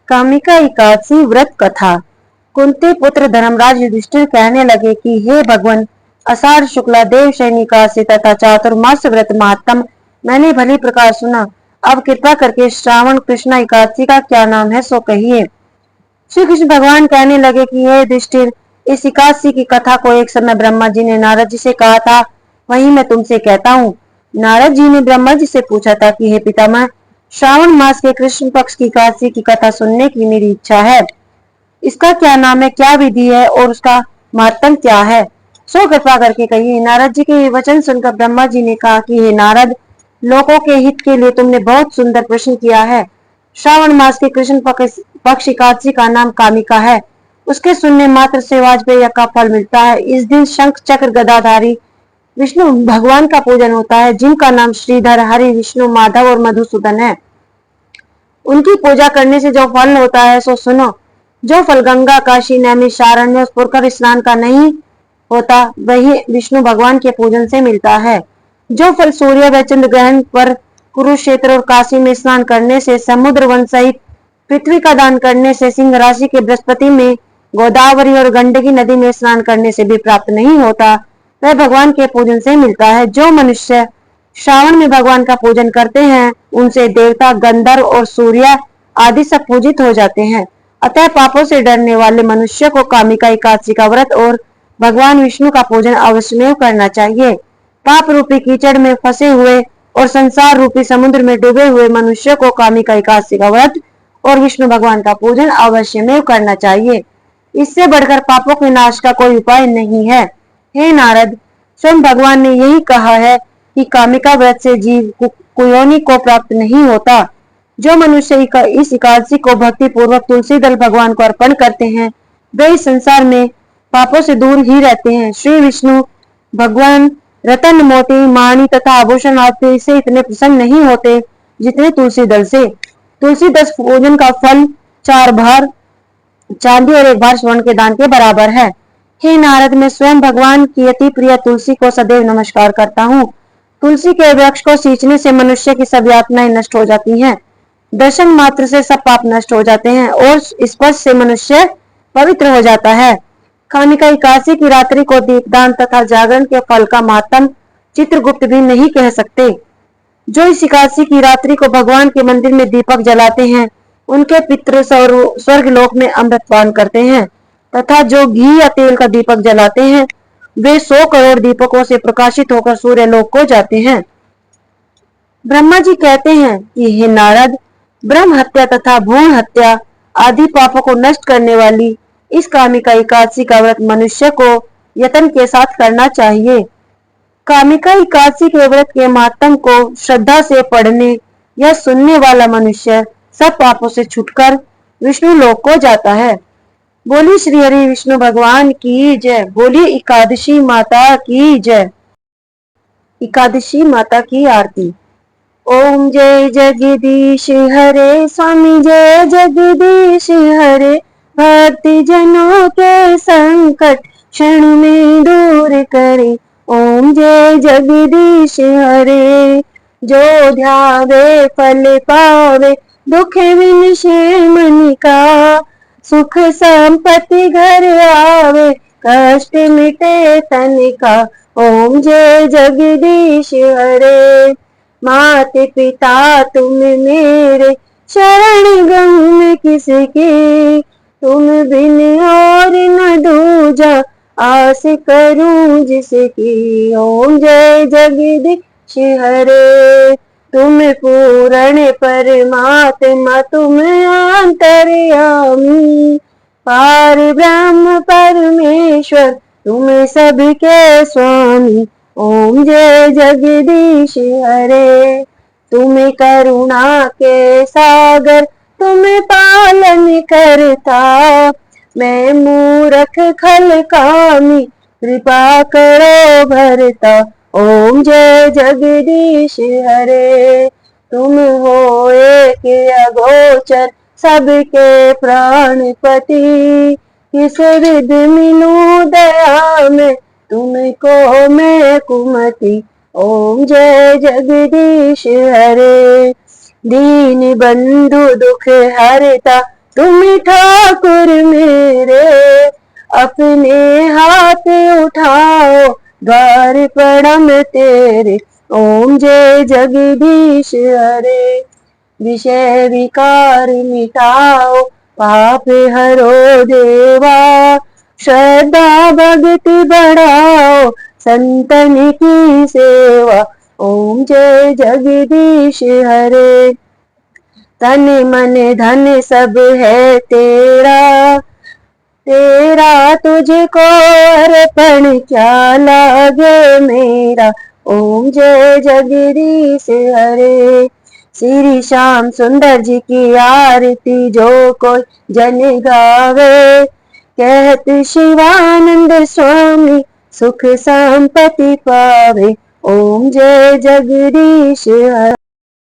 कामिका एकादशी व्रत कथा। कुंती पुत्र धर्मराज युधिष्ठिर कहने लगे कि हे भगवान, आषाढ़ शुक्ला देव शयनी एकादशी तथा चातुर्मास व्रत महात्म मैंने भली प्रकार सुना। अब कृपा करके श्रावण कृष्ण एकादशी का क्या नाम है सो कहिए। श्री कृष्ण भगवान कहने लगे कि हे युधिष्ठिर, इस एकादशी की कथा को एक समय ब्रह्मा जी ने नारद जी से कहा था, वही मैं तुमसे कहता हूँ। नारद जी ने ब्रह्मा जी से पूछा था कि हे पितामह, श्रावण मास के कृष्ण पक्ष की एकादशी की कथा सुनने की मेरी इच्छा है। इसका क्या नाम है, क्या विधि है और उसका महत्व क्या है, सो कृपा करके कहिए। नारद जी के वचन सुनकर ब्रह्मा जी ने कहा कि हे नारद, लोगों के हित के लिए तुमने बहुत सुंदर प्रश्न किया है। श्रावण मास के कृष्ण पक्ष एकादशी का नाम कामिका है। उसके सुनने मात्र से वाजपेय का फल मिलता है। इस दिन शंख चक्र गदाधारी विष्णु भगवान का पूजन होता है, जिनका नाम श्रीधर, हरि, विष्णु, माधव और मधुसूदन है। उनकी पूजा करने से जो फल होता है सो सुनो। जो फल गंगा, काशी, नैमिषारण्य, पुरकर स्नान का नहीं होता, वही विष्णु भगवान के पूजन से मिलता है। जो फल सूर्य व चंद्र ग्रहण पर, कुरुक्षेत्र और काशी में स्नान करने से, समुद्र वन सहित पृथ्वी का दान करने से, सिंह राशि के बृहस्पति में, गोदावरी और गंडकी नदी में स्नान करने से भी प्राप्त नहीं होता, वह भगवान के पूजन से मिलता है। जो मनुष्य श्रावण में भगवान का पूजन करते हैं, उनसे देवता, गंधर्व और सूर्य आदि सब पूजित हो जाते हैं। अतः पापों से डरने वाले मनुष्य को कामिका एकादशी का व्रत और भगवान विष्णु का पूजन अवश्य करना चाहिए। पाप रूपी कीचड़ में फंसे हुए और संसार रूपी समुद्र में डूबे हुए मनुष्य को कामिका एकादशी का व्रत और विष्णु भगवान का पूजन अवश्य करना चाहिए। इससे बढ़कर पापों के नाश का कोई उपाय नहीं है। हे नारद, स्वयं भगवान ने यही कहा है कि कामिका व्रत से जीव कुयोनि को प्राप्त नहीं होता। जो मनुष्य इस एकादशी को भक्ति पूर्वक तुलसी दल भगवान को अर्पण करते हैं, वे इस संसार में पापों से दूर ही रहते हैं। श्री विष्णु भगवान रतन, मोती, माणी तथा आभूषण आदि से इतने प्रसन्न नहीं होते जितने तुलसी दल से। तुलसी दल पूजन का फल 4 भार चांदी और 1 भार स्वर्ण के दान के बराबर है। हे नारद, मैं स्वयं भगवान की अति प्रिय तुलसी को सदैव नमस्कार करता हूँ। तुलसी के वृक्ष को सींचने से मनुष्य की सब यातनाएं नष्ट हो जाती हैं। दर्शन मात्र से सब पाप नष्ट हो जाते हैं और स्पर्श से मनुष्य पवित्र हो जाता है। कामिका एकादशी की रात्रि को दीपदान तथा जागरण के फल का महात्म चित्रगुप्त भी नहीं कह सकते। जो इस एकादशी की रात्रि को भगवान के मंदिर में दीपक जलाते हैं, उनके पितृ स्वर्ग लोक में अमृत पान करते हैं, तथा जो घी या तेल का दीपक जलाते हैं, वे 100 करोड़ दीपकों से प्रकाशित होकर सूर्य लोक को जाते हैं। ब्रह्मा जी कहते हैं कि हे नारद, ब्रह्म हत्या तथा भ्रूण हत्या आदि पापों को नष्ट करने वाली इस कामिका एकादशी का व्रत मनुष्य को यत्न के साथ करना चाहिए। कामिका एकादशी के व्रत के महात्म को श्रद्धा से पढ़ने या सुनने वाला मनुष्य सब पापों से छूटकर विष्णु लोक को जाता है। बोली श्री हरि विष्णु भगवान की जय। बोली एकादशी माता की जय। एकादशी माता की आरती। ओम जय जगदीश हरे स्वामी, जय जगदीश हरे। भक्ति जनों के संकट क्षण में दूर करे। ओम जय जगदीश हरे। जो ध्यावे फल पावे, दुख विनशे मन का। सुख संपत्ति घर आवे, कष्ट मिटे तन का। ओम जय जगदीश हरे। माते पिता तुम मेरे, शरण गम किसके। तुम बिन और न दूजा, आस करूं जिसकी। ओम जय जगदीश हरे। तुम पूर्ण परमात्मा, तुम अंतर्यामी। पार ब्रह्म परमेश्वर, तुम सबके स्वामी। ओम जय जगदीश हरे। तुम करुणा के सागर, तुम पालन करता। मैं मूर्ख खल कामी, कृपा करो भरता। ओम जय जगदीश हरे। तुम हो एक अगोचर, सबके प्राणपति। किस विध मिलूं दया में, तुमको मैं कुमति। ओम जय जगदीश हरे। दीन बंधु दुख हरता, तुम ठाकुर मेरे अपने हाथ उठाओ, द्वार प्रणाम तेरे, ओम जय जगदीश हरे। विषय विकार मिटाओ, पाप हरो देवा, श्रद्धा भक्ति बढ़ाओ, संतन की सेवा, ओम जय जगदीश हरे। तन मन धन सब है तेरा, तेरा तुझको अर्पण क्या लागे मेरा, ओम जय जगदीश हरे। श्री श्याम सुंदर जी की आरती जो कोई जन गावे, कहत शिवानंद स्वामी सुख संपत्ति पावे, ओम जय जगदीश हरे।